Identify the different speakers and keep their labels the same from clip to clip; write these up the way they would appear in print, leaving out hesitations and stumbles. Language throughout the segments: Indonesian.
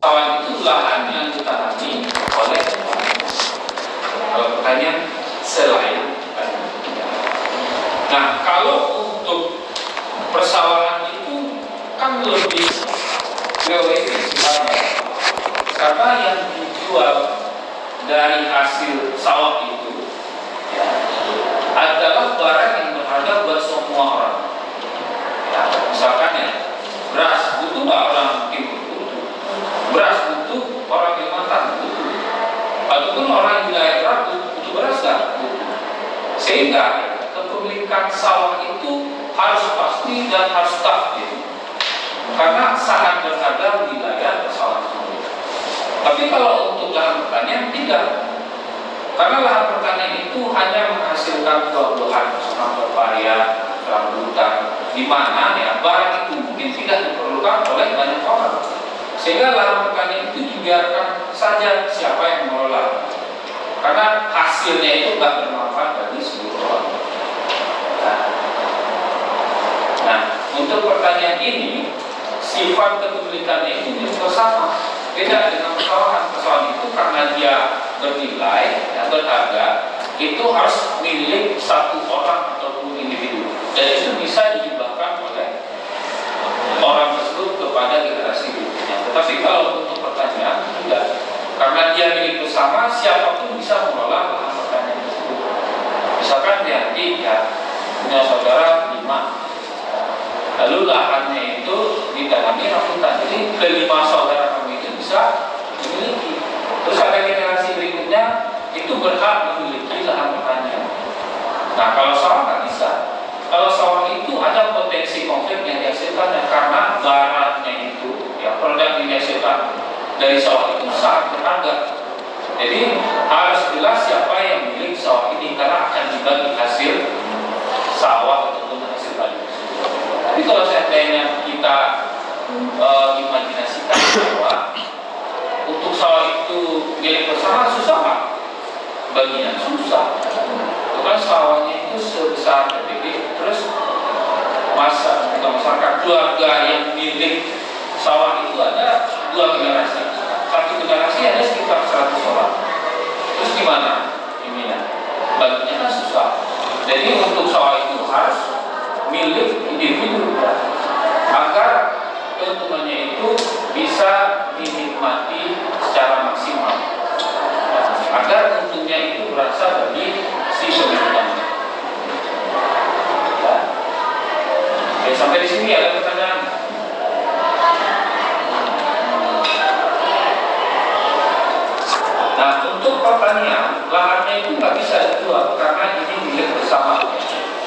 Speaker 1: Sawah itu lahan yang ditanami oleh orang. Kalau pertanyaan selain. Nah, kalau untuk persawahan itu kan lebih teoretis sifatnya, karena yang dijual dari hasil sawah itu ya, adalah barang yang berharga buat semua orang. Ya, misalkan ya, beras butuh nggak orang timur? Butuh. Beras butuh, orang Kalimantan butuh. Ataupun orang yang di daerah butuh beras nggak? Butuh. Sehingga kepemilikan sawah itu harus pasti dan harus stabil, karena sangat berharga wilayah persawahan tersebut. Tapi kalau untuk lahan pertanian tidak, karena lahan pertanian itu hanya menghasilkan buah-buahan seperti pepaya, rambutan, di mana ya barang itu mungkin tidak diperlukan oleh banyak orang, sehingga lahan pertanian itu dibiarkan saja siapa yang mengelola, karena hasilnya itu nggak bermanfaat bagi seluruh orang. Nah, untuk pertanyaan ini, sifat kepemilikannya itu juga sama. Beda dengan persawahan. Persawahan itu karena dia bernilai, ya, berharga, itu harus milik satu orang ataupun individu. Dan itu bisa dihibahkan oleh orang tersebut kepada generasi berikutnya. Tetapi kalau untuk pertanian, tidak. Karena dia milik bersama, siapapun bisa mengelola lahan pertanian tersebut. Misalkan ya, punya saudara 5, lalu lahannya itu ditanami rambutan, jadi kelima saudara kami itu bisa memiliki. Terus ada generasi berikutnya itu berhak memiliki lahan pertanian. Nah, kalau sawah nggak bisa. Kalau sawah itu ada potensi konflik yang dihasilkan karena barangnya itu, ya, produk yang dihasilkan dari sawah itu sangat berharga. Jadi harus jelas siapa yang milik sawah ini, karena akan dibagi hasil sawah ataupun hasil tadi. Tapi kalau seandainya kita imajinasikan bahwa untuk sawah itu milik bersama, susah nggak? Bagian susah. Bukan sawahnya itu sebesar PBB, terus masyarakat keluarga yang milik sawah itu ada 2 generasi. Satu generasi ada sekitar 100 orang. Terus gimana? Ininya baginya kan susah. Jadi untuk sawah itu harus milik individu, agar keuntungannya itu bisa dinikmati secara maksimal, agar untungnya itu berasal dari si pemiliknya. Ya. Oke, sampai di sini ada pertanyaan. Nah, untuk pertanian, lahannya itu nggak bisa dijual karena ini milik bersama.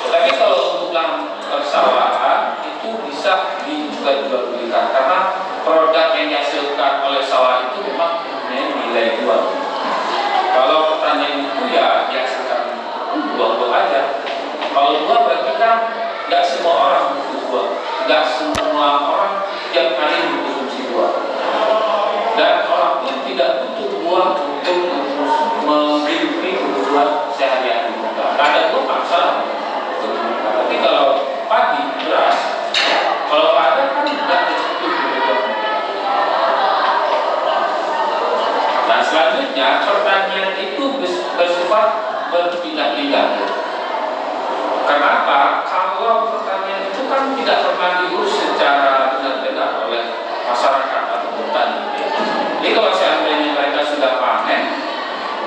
Speaker 1: Tapi kalau untuk lahan persawahan itu bisa juga dijual-belikan, karena produk yang dihasilkan oleh sawah itu memang punya nilai jual. Kalau pertanian itu ya dihasilkan buah-buah aja. Kalau buah berarti kan nggak semua orang butuh buah, nggak semua orang tiap hari mengkonsumsi buah, dan orang pun tidak butuh buah untuk menghidupi kebutuhan sehari-hari. Nggak ada buah paksa. Tapi kalau padi, beras, kalau ada kan tidak cukup kebutuhan. Nah, selanjutnya pertanian itu bersifat berpindah-pindah. Kenapa? Kalau pertanian itu kan tidak pernah diurus secara benar-benar oleh masyarakat atau petani. Jadi kalau seandainya mereka sudah panen,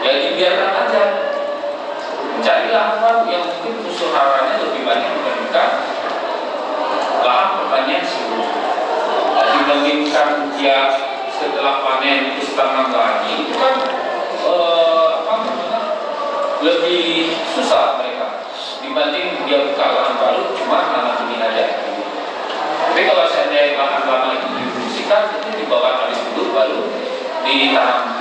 Speaker 1: ya dibiarkan aja. Cari lahan baru yang mungkin unsur haranya lebih banyak dibandingkan lahan pertanian sebelumnya. Dibandingkan dia setelah panen itu tanam lagi, itu kan lebih susah mereka dibanding dia buka lahan baru cuma tanam ini aja. Tapi kalau seandainya lahan lama itu difungsikan, itu dibawa kali dulu baru ditanam